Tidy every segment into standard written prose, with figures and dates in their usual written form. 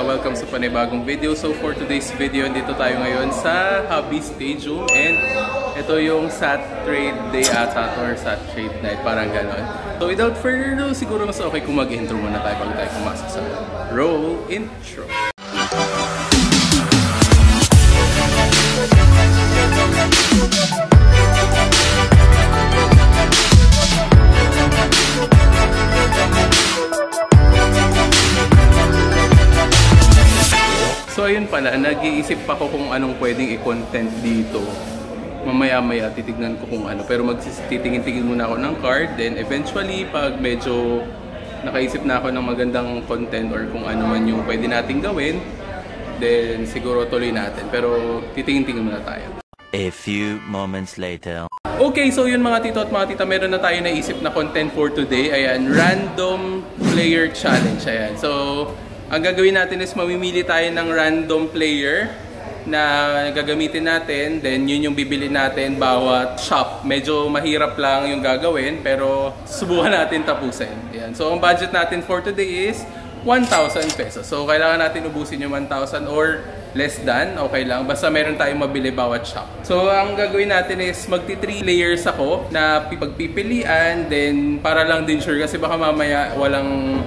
welcome sa panibagong video. So for today's video, dito tayo ngayon sa Hobby Stadium and ito yung SAT Trade Day ata or SAT Trade Night, parang ganon. So without further ado, siguro mas okay kung mag-intro muna tayo bago tayo pumasok sa roll intro. So ayun pala, nag-iisip pa ko kung anong pwedeng i-content dito. Mamaya-maya titignan ko kung ano. Pero titingin-tingin muna ako ng card. Then eventually, pag medyo nakaisip na ako ng magandang content or kung ano man yung pwede nating gawin, then siguro tuloy natin. Pero titingin-tingin muna tayo. A few moments later. Okay, so yun mga tito at mga tita, meron na tayo naisip na content for today. Ayan, random player challenge. Ayan, so ang gagawin natin is mamimili tayo ng random player na gagamitin natin. Then yun yung bibili natin bawat shop. Medyo mahirap lang yung gagawin pero subukan natin tapusin. Ayan. So ang budget natin for today is 1,000 pesos. So kailangan natin ubusin yung 1,000 or less than. Okay lang. Basta meron tayong mabili bawat shop. So ang gagawin natin is magti-3 layers ako na pagpipilian. Then para lang din sure kasi baka mamaya walang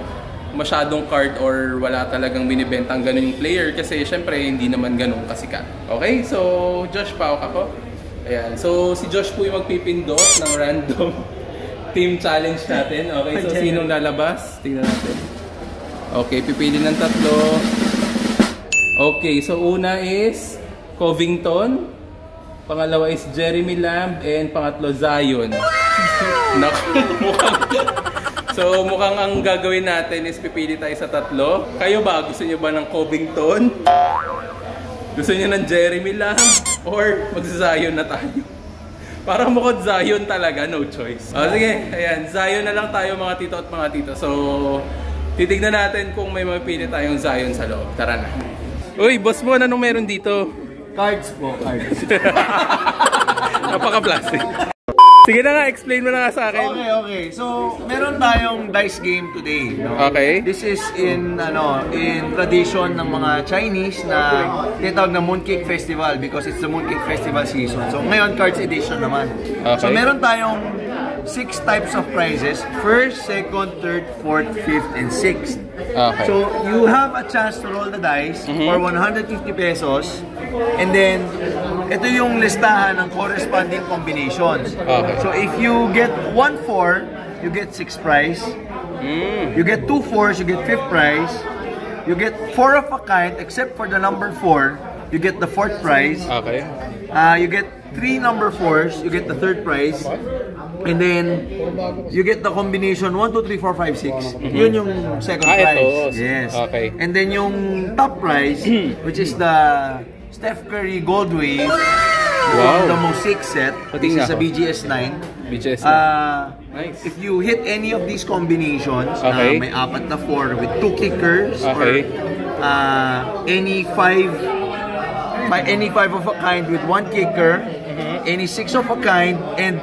masyadong card or wala talagang binibentang ganun yung player kasi syempre hindi naman ganun kasikat. Okay, so Josh, pawak ako. Ayan, so si Josh po yung magpipindot ng random team challenge natin. Okay, so sinong lalabas? Tingnan natin. Okay, pipili ng tatlo. Okay, so una is Covington, pangalawa is Jeremy Lamb, and pangatlo Zion. Naku, so mukhang ang gagawin natin is pipili tayo sa tatlo. Kayo ba? Gusto niyo ba ng Covington? Gusto niyo ng Jeremy Lamb? Or magsa-Zion na tayo? Parang mukhang Zion talaga, no choice. O sige, ayan, Zion na lang tayo mga tito at mga tito. So titignan natin kung may mapili tayong Zion sa loob. Tara na. Uy, boss mo, anong meron dito? Cards po, cards. Napaka-plastic. Sige na nga, explain mo na nga sa akin. Okay. So, meron tayong dice game today. No? Okay. This is in tradition ng mga Chinese na tinatawag na Mooncake Festival because it's the Mooncake Festival season. So, ngayon, cards edition naman. Okay. So, meron tayong 6 types of prizes. First, second, third, fourth, fifth, and sixth. Okay. So, you have a chance to roll the dice for 150 pesos. And then, ito yung listahan ng corresponding combinations. Okay. So, if you get 1-4, you get 6 prize. You get 2 4s, you get 5th prize. You get 4 of a kind, except for the number 4, you get the 4th prize. Okay. You get 3 number 4s, you get the 3rd prize. And then, you get the combination 1, 2, 3, 4, 5, 6. Yun yung second prize. Ito. Yes. Okay. And then yung top prize, which is the Steph Curry Gold Wave, the Mosaic set. This is a BGS 9. BGS 9. Nice. If you hit any of these combinations, may apat na 4 with 2 kickers, or any 5 of a kind with 1 kicker, any 6 of a kind, and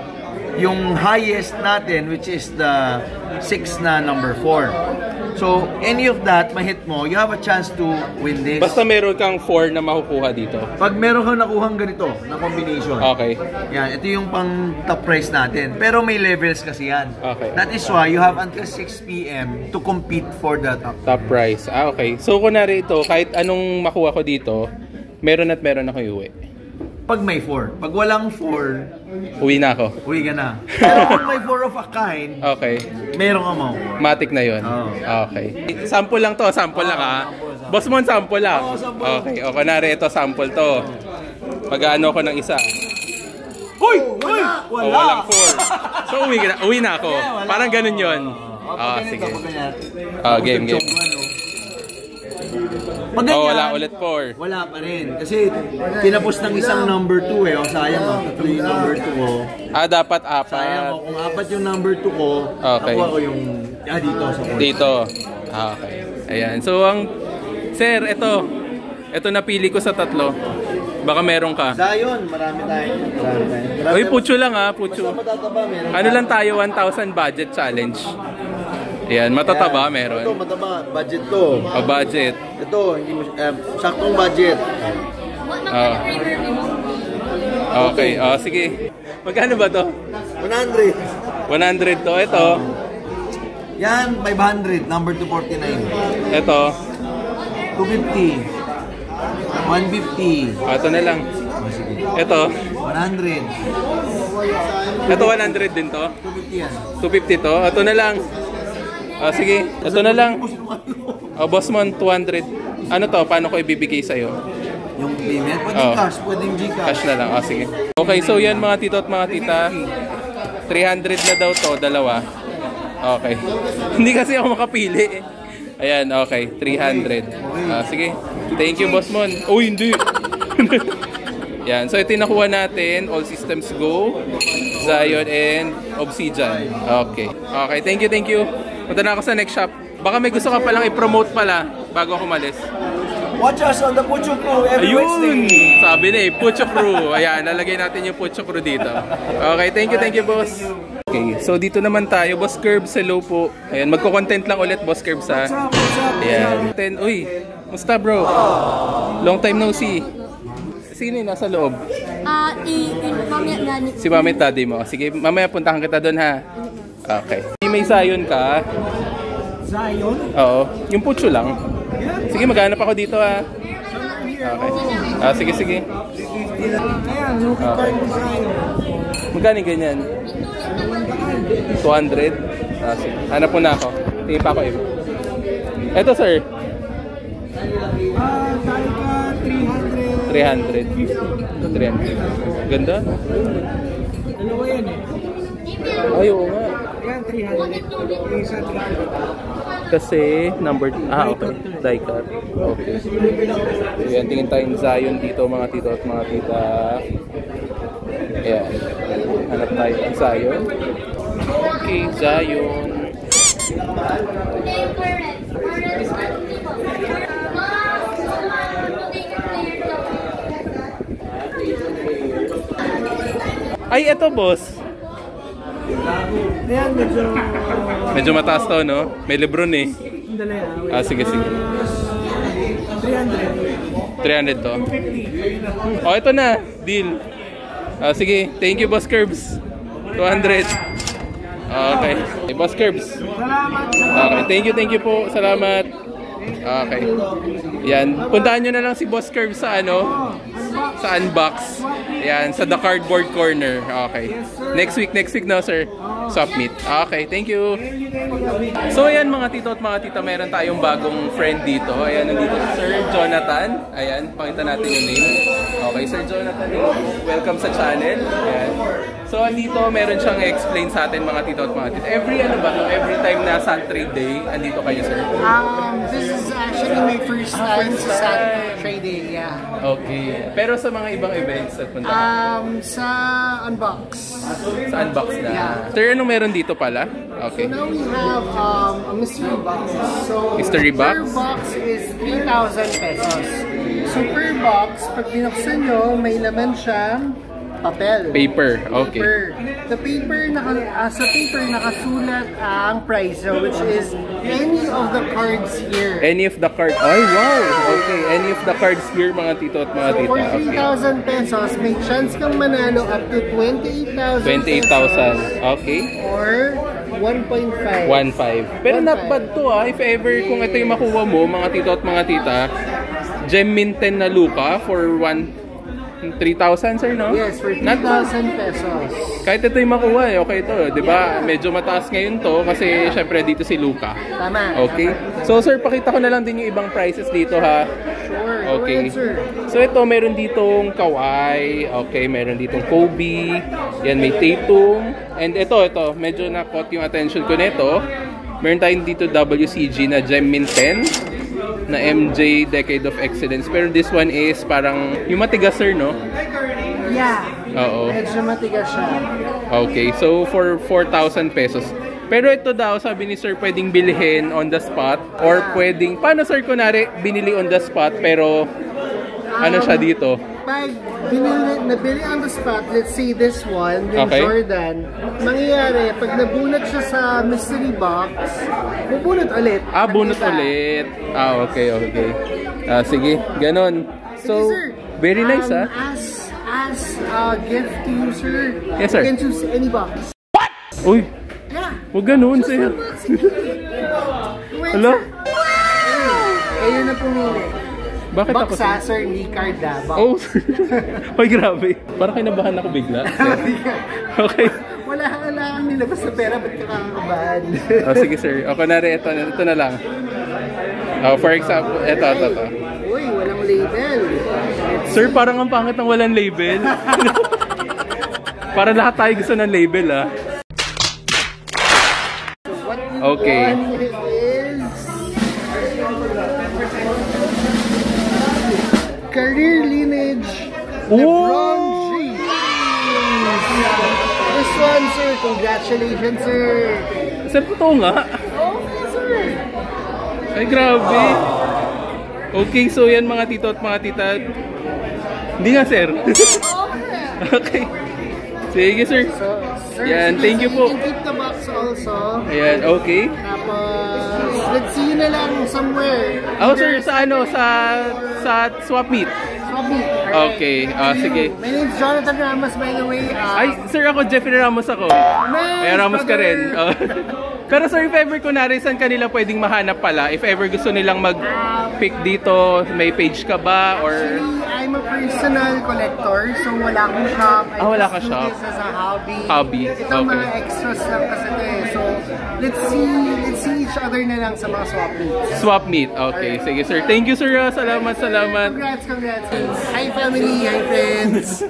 yung highest natin, which is the 6 na number 4. So, any of that, mahit mo, you have a chance to win this. Basta meron kang 4 na makukuha dito. Pag meron kang nakuhang ganito, na combination. Okay. Yan, ito yung pang top price natin. Pero may levels kasi yan. Okay. That is why you have until 6 PM to compete for the top price. Okay. So, kunwari ito, kahit anong makuha ko dito, meron at meron ako iuwi. Pag may 4. Pag walang 4, uwi na ako. Uwi ka na. Pero kung may 4 of a kind, meron ka mo. Matik na yun. Okay. Sample lang to, sample lang ha. Boss mo, sample lang. Okay, o kunwari ito, sample to. Mag-ano ko ng isa. Uy! Wala! Walang 4. So uwi na ako. Parang ganun yun. Sige. Game. Wala ulit 4. Wala pa rin. Kasi tinapos ng isang number 2 O sayang tatlo yung number 2 ko. Dapat 4. Sayang kung 4 yung number 2 ko, nakuha ko yung dito sa 4. Dito. Okay. Ayan. So sir, ito napili ko sa 3. Baka meron ka. Zion, marami tayo. Uy, pucho lang ha, pucho. Ano lang tayo, 1,000 budget challenge. Ayan, matataba meron. Ito, mataba. Budget to. Budget. Ito, hindi mo, saktong budget. Okay, sige. Magkano ba to? 100. 100 to. Ito. Yan, 500. Number 249. Ito. 250. 150. Ito na lang. Ito. 100. Ito 100 din to. 250 yan. 250 to. Ito na lang. Sige. Ito na lang. Boss Mon, 200. Ano to? Paano ko ibibigay sa'yo? Yung payment? Pwedeng cash, pwedeng Gcash. Cash na lang. Sige. Okay, so yan mga tito at mga tita. 300 na daw to, dalawa. Okay. Hindi kasi ako makapili. Ayan, okay. 300. Sige. Thank you, Boss Mon. Oh, hindi. Yan. So, ito yung nakuha natin. All systems go. Zion and Obsidian. Okay. Okay, thank you, thank you. Punta na ako sa next shop. Baka may gusto ka palang i-promote pala bago ako umalis. Watch us on the Pucho Crew every Wednesday. Sabi na Pucho Crew. Ayan, lalagay natin yung Pucho Crew dito. Okay, thank you, boss. Okay, so dito naman tayo. Boss Curbs, hello po. Ayan, magko-content lang ulit, Boss Curbs, ha? Ayan. Uy, musta bro? Long time no see. Sino yung nasa loob? Si Mami at Daddy mo. Sige, mamaya puntahan kita doon, ha? Okay. May Zion ka? Zion? Oo. Yung Pucho lang. Sige, maghanap ako dito, ha? Okay. Sige. Ayan, yung card ni Zion. Magkano ganyan? 200? Sige. Hanap mo na ako. Tingin pa ako iba. Eto, sir. Tayo ka 300. 300. Ganda, no? Dalawa yan Ay, oo nga. Yan, 300. Isa 300. Kasi, number... okay. Die cut. Okay. So, yan. Tingin tayong Zion dito, mga tito at mga tita. Ayan. Hanap tayo ng Zion. Okay, Zion. Ay, eto, boss. Ayan, Medyo mataas to, no? May Lebron, eh. Dala yan. Sige. 300. 300 to. Oh, ito na. Deal. Sige. Thank you, Boss Curbs. 200. Okay. Hey, Boss Curbs. Salamat. Okay. Thank you po. Salamat. Okay. Yan. Puntahan nyo na lang si Boss Curbs sa sa Unbox. Yan. Sa The Cardboard Corner. Okay. Next week no, sir? Submit. Okay. Thank you. So, ayan mga tito at mga tita, meron tayong bagong friend dito. Ayan, nandito si Sir Jonathan. Ayan, pakita natin yung name. Okay, Sir Jonathan, welcome sa channel. Ayan. So, andito, meron siyang explain sa atin mga tito at mga tita. Every time na Sun Trade Day, andito kayo, sir? This is actually my first time sa Sun Trade Day, yeah. Okay. Pero sa mga ibang events at punta? Sa Unbox. Sa Unbox na? Yeah. Sir, anong meron dito pala? Okay. So now we have a mystery box. So Mystery box? per box is 3,000 pesos. So per box, pag binuksan nyo, may laman siyang papel. Paper, okay. Paper. The paper, sa paper nakasulat ang price, so which is any of the cards here. Any of the cards? Ay, wow! Okay, any of the cards here, mga tito at mga So tita. for Okay. 3,000 pesos, may chance kang manalo up to 28,000 28,000. Okay. or 1.5. 1.5. Pero not bad to, if ever, kung ito yung makuha mo, mga tito at mga tita, Gem Mint 10 na Luka for 3,000, sir, no? Yes, for Not bad. 3,000 pesos. Kahit ito yung makuha, okay to. Diba? Medyo mataas ngayon to kasi syempre dito si Luka. Tama. Okay. So, sir, pakita ko na lang din yung ibang prices dito, ha? Sure. Okay. Go ahead, sir. So, ito, meron ditong Kawhi. Okay, meron ditong Kobe. Yan, may Tatum. And ito, medyo na-caught yung attention ko nito. Meron tayong dito WCG na Gem Mint 10 na MJ Decade of Excellence. Pero this one is parang yung matigas, sir, no? Yeah. Oo. Medyo matigas siya. Okay, so for 4,000 pesos. Pero ito daw, sabi ni sir, pwedeng bilhin on the spot or pwedeng, paano sir, kunwari, binili on the spot pero Ano siya dito? Pag nabili on the spot, let's say this one, yung Jordan, mangyayari, pag nabunot siya sa mystery box, bubunot ulit. Bunot ulit. Okay. Sige, ganon. So, very nice, As a gift to you, sir, yes, sir. you can choose any box. What? Uy! Yeah. Huwag ganun, sir. Hello? Kayo na pumili. Bakit box ako? Sir, ni card na. Oh, ay grabe. Parang kinabahan ako bigla. Okay. Wala kang nilabas na pera, ba't ka kakakabahan? Sige, sir. Okay na rin. Ito na lang. For example, ito. Uy, walang label. Sir, parang ang pangit ng walang label. Para lahat tayo gusto ng label, Okay. Career Lineage LeBron James. This one, sir. Congratulations, sir. Sir, totoo nga. Okay, sir. Ay, grabe. Okay, so yan mga tito at mga tita. Hindi nga, sir. Okay. Sige, sir. Sir, yan, thank you po. You can keep the box also. Ayan, okay. Tapos, let's see na lang somewhere. Sir, sa swap meet. Swap meet. Okay, sige. My name is Jonathan Ramos, by the way. Sir, ako Jeffrey Ramos ako. Nice, Ramos ka rin. Pero sir, if ever kunwari, saan kanila pwedeng mahanap pala? If ever gusto nilang mag-pick dito, may page ka ba? Or... Actually, I'm a personal collector, so wala akong shop. Wala ka shop? I just do this as a hobby. Hobby, Ito mga extras lang kasi ito eh. So, let's see each other na lang sa mga swap meets. Swap meet, okay. Sige sir. Thank you sir. Salamat. Congrats. Hi family, hi friends.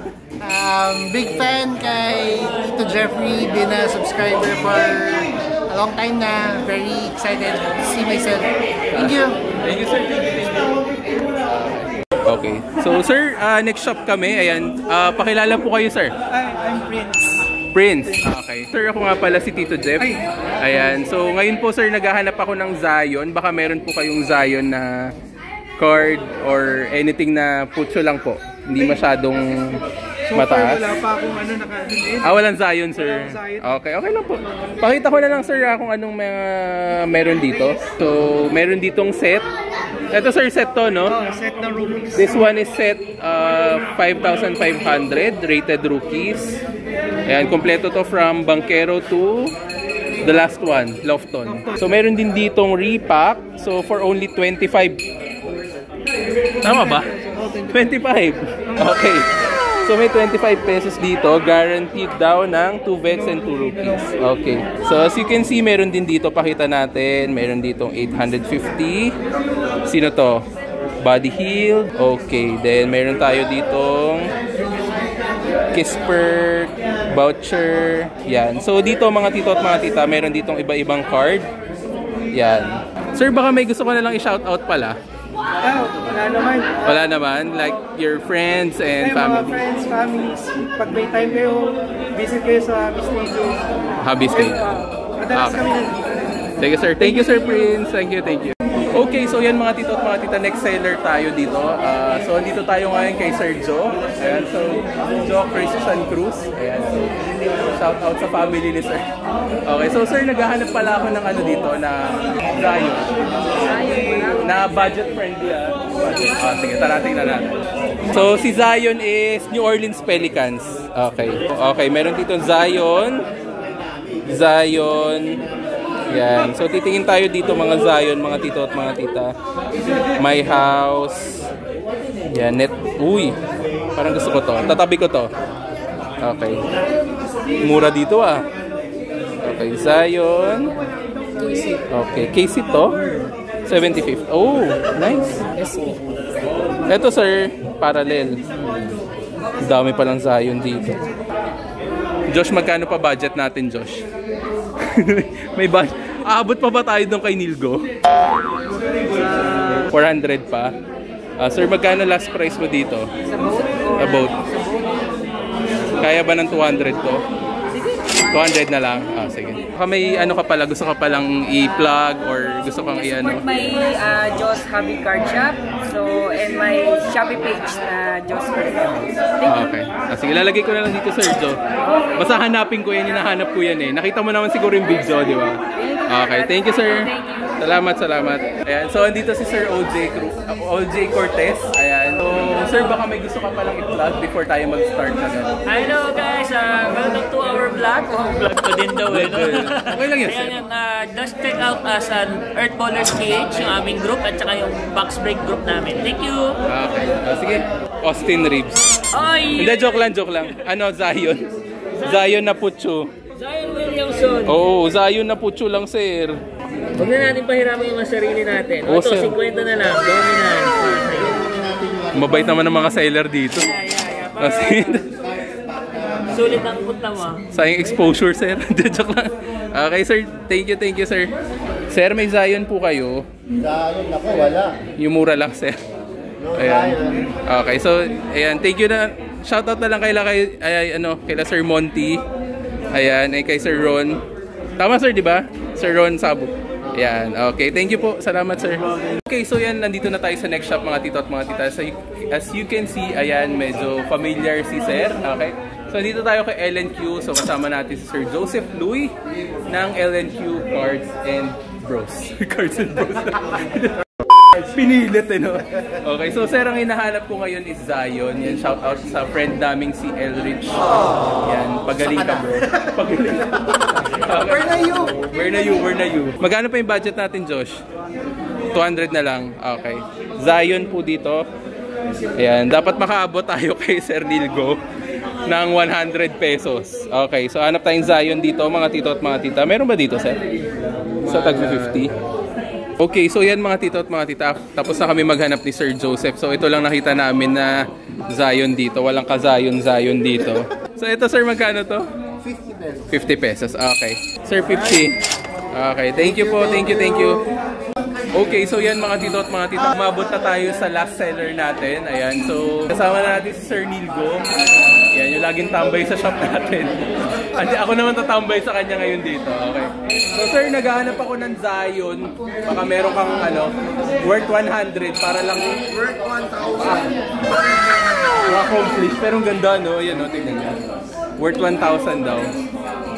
Big fan kay Tito Jeffrey. Been a subscriber for a long time na. Very excited to see myself. Thank you. Thank you, sir. Okay. So, sir, next shop kami. Ayan. Pakilala po kayo, sir. I'm Prince. Okay. Sir, ako nga pala si Tito Jeff. Ayan. So, ngayon po, sir, naghahanap ako ng Zion. Baka meron po kayong Zion na card or anything na putso lang po. Hindi masyadong mataas. Wala pa akong naka-donate. Walang Zion, sir. Okay lang po. Pakita ko na lang, sir, kung anong mga meron dito. So, meron ditong set. Ito, sir, set to, no? Set na rookies. This one is set 5,500 rated rookies. Ayan, kompleto to from Banquero to the last one, Lofton. So, meron din ditong repack. So, for only 25. Tama ba? 25. Okay. So may 25 pesos dito, guaranteed daw ng 2 vets and 2 rookies. Okay. So as you can see, meron din dito, pakita natin, meron ditong 850. Sino to? Body Heal. Okay. Then meron tayo ditong Kispert, Voucher. Yan. So dito mga tito at mga tita, meron ditong iba-ibang card. Yan. Sir, baka may gusto ko na lang i-shoutout pala. Wala naman. Like your friends and family. Mga friends, families. Pag may time kayo, visit kayo sa Hobby Stage. Hobby Stage. Madalas kami na. Sige sir. Thank you, Sir Prince. Thank you. Okay, so yan mga tito at mga tita, next seller tayo dito. So andito tayo ngayon kay Sir Joe. Ayan, so Joe Christian Cruz. Ayan, so shout out sa family ni Sir. Okay, so Sir, naghahanap pala ako ng ano dito na Zion. Na budget friendly sige, tarating na natin. So si Zion is New Orleans Pelicans. Okay, meron dito Zion. Yan. So titingin tayo dito mga Zion, mga tito at mga tita. My House. Yan, net. Uy, parang gusto ko to. Tatabi ko to. Okay. Mura dito Okay, Zion. Okay, KC to. 75. Oh, nice. Ito sir, parallel. Dami palang Zion dito. Josh, magkano pa budget natin, Josh? May budget. Aabot pa ba tayo doon kay Nilgo? 400 pa. Sir, magkano last price mo dito? Sa boat? Kaya ba ng 200 to? Sige, 200 na lang. Ah, sige. Baka may ano ka pala, gusto ka palang i-plug or gusto kang i-ano? Support my Joss Hobby Card Shop. So, and my Shopee page na Joss Card Shop. Okay. Ah, sige, lalagay ko na lang dito, Sir Joe. Basta hanapin ko yan, hinahanap ko yan eh. Nakita mo naman siguro yung video, di ba? Okay, thank you, sir. Salamat, salamat. Ayan, so andito si Sir OJ Cortez. Ayan. So, sir, baka may gusto ka palang i-plug before tayo mag-start na gano'n. Hello guys, welcome to our vlog. Vlog ko din daw eh. Okay lang yan, sir. Ayan, just check out us an Earth Ballers PH, yung aming group, at saka yung Box Break group namin. Thank you! Okay. Sige. Austin Reeves. Ay! Hindi, joke lang. Ano, Zion? Zion na Pucho. Zion Williamson. Oo, Zion na Pucho lang, sir. Huwag na natin pahiramin yung sarili natin. Oo, Ito, sir. 50 na lang. Dominance. Mabait naman ng mga seller dito. Yeah. Sulit ang punta mo. Sayang exposure, sir. Joke lang. Okay, sir. Thank you, sir. Sir, may Zion po kayo. Zion, ako wala. Yung mura lang, sir. Ayan. Okay, so, ayan. Thank you na. Shoutout na lang kay Sir Monty. Ayan, ay kay Sir Ron. Tama, sir, di ba? Sir Ron Sabo. Ayan, okay. Thank you po. Salamat, sir. Okay, so yan, nandito na tayo sa next shop, mga tito at mga tita. So, as you can see, ayan, medyo familiar si sir. Okay? So, nandito tayo kay LNQ. So, kasama natin si Sir Joseph Louie ng LNQ Cards and Bros. Cards and Bros. Pinilit, no? Okay, so sir, ang hinahanap ko ngayon is Zion. Yan, shout out sa friend naming si Elrich. Yan, pagaling ka, bro. Pagaling ka. Okay. Where na you? Magkano pa yung budget natin, Josh? 200 na lang. Okay. Zion po dito. Ayan, dapat makaabot tayo kay Sir Nilgo ng 100 pesos. Okay, so hanap tayong Zion dito, mga tito at mga tita. Meron ba dito, sir? Sa tag 50? Okay, so yan mga tito at mga tita. Tapos na kami maghanap ni Sir Joseph. So ito lang nakita namin na Zion dito. Walang ka-Zion dito. So ito, sir, magkano to? 50 pesos. 50 pesos, okay. Sir, 50. Okay, thank you po. Thank you. Okay, so yan mga tito at mga tita. Umabot na tayo sa last seller natin. Ayan, so kasama na natin si Sir Nilgo. Yan, yung laging tambay sa shop natin. Ako naman tatambay sa kanya ngayon dito. Okay. So sir, naghahanap ako ng Zion. Baka meron kang worth 100 para lang Worth 1,000. accomplish. Pero ang ganda, no? Yan, no? Tingnan nyo. Worth 1,000 daw.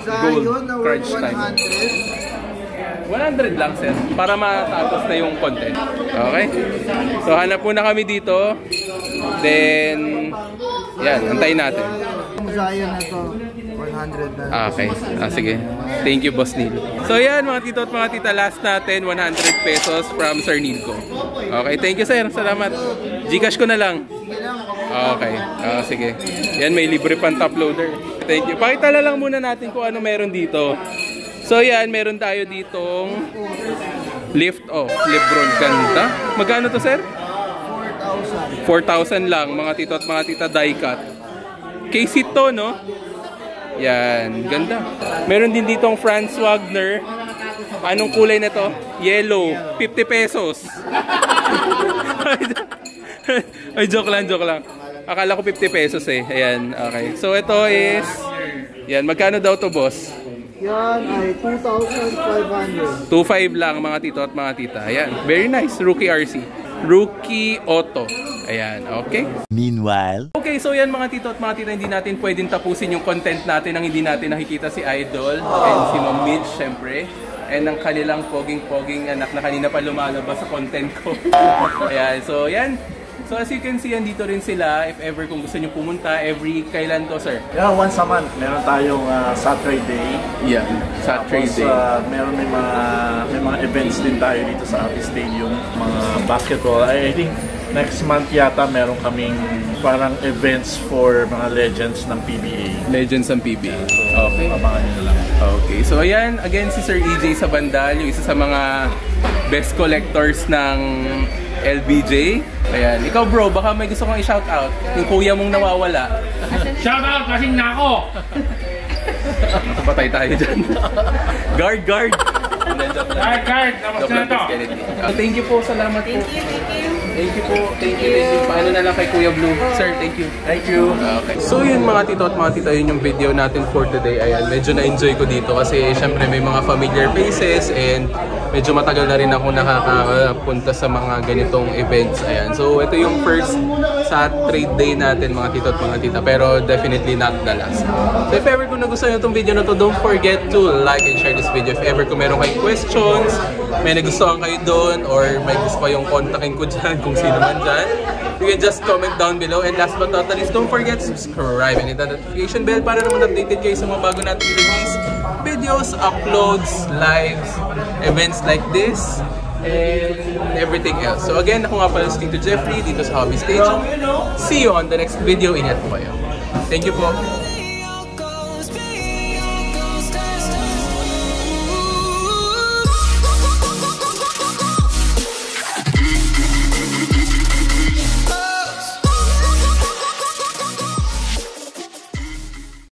Zion na worth Crunch time. 100. 100 lang, sir. Para matapos na yung content. Okay? So, hanap muna kami dito. Then, yan. Antayin natin. Yung Zion na to, 100 na. Okay. Sige. Thank you, Boss Neil. So, yan, mga tito at mga tita. Last natin, 100 pesos from Sir Nilgo. Okay. Thank you, sir. Salamat. Gcash ko na lang. Okay. Sige. Yan, may libre pang top loader. Thank you. Pakita na lang muna natin kung ano meron dito. So yan, meron tayo ditong lift off Lebron. Ganda. Magkano to, sir? 4,000 lang, mga tito at mga tita, die cut. Case to, no? Yan, ganda. Meron din ditong Franz Wagner. Anong kulay na to? Yellow. 50 pesos. Ay, joke lang. Akala ko 50 pesos eh. Ayan, okay. So ito is, yan, magkano daw to, boss? Yan ay 2,500. 2.5 lang, mga tito at mga tita. Ayan, very nice. Rookie RC. Rookie Auto. Ayan, okay. Meanwhile, Okay, so yan mga tito at mga tita, hindi natin pwedeng tapusin yung content natin nang hindi natin nakikita si Idol and si Ma'am Mitch, syempre. And ang kanilang poging-poging anak na kanina pa lumalabas sa content ko. Ayan, so yan. So as you can see, andito rin sila. If ever kung gusto nyo pumunta, every kailan to, sir? Yeah, once a month. Meron tayong Saturday. Yeah, Saturday. Tapos may mga events din tayo dito sa Api Stadium. Mga basketball. I think next month yata meron kaming parang events for mga legends ng PBA. Legends ng PBA. Okay. Abangan nyo na lang. Okay, so ayan, again si Sir EJ Sabandal, yung isa sa mga best collectors ng LBJ. Ayan, ikaw bro, baka may gusto kong i-shout out. Yung kuya mong nawawala. Shout out kasing nako! Patay tayo dyan. Guard! Guard! Tapos na to! Thank you po, salamat po. Thank you. Thank you po. Thank you. Paano na lang kay Kuya Blue? Sir, thank you. Thank you. Okay. So yun mga tito at mga tita, yun yung video natin for today. Ayan, medyo na-enjoy ko dito kasi syempre may mga familiar faces and medyo matagal na rin ako nakakapunta sa mga ganitong events. Ayan. So ito yung first sa trade day natin mga tito at mga tita, pero definitely not the last. So if ever kung nagustuhan nyo itong video na to, don't forget to like and share this video. If ever kung meron kayong questions, may nagustuhan kayo doon, or may gusto kayong kontakin ko dyan, kung sino man dyan, you can just comment down below. And last but not least, don't forget to subscribe and hit the notification bell para naman updated kayo sa mga bago natin release videos, uploads, lives, events like this, and everything else. So again, ako nga pala si Tito Jeffrey dito sa Hobby Stage. See you on the next video. Ingat po kayo. Thank you po.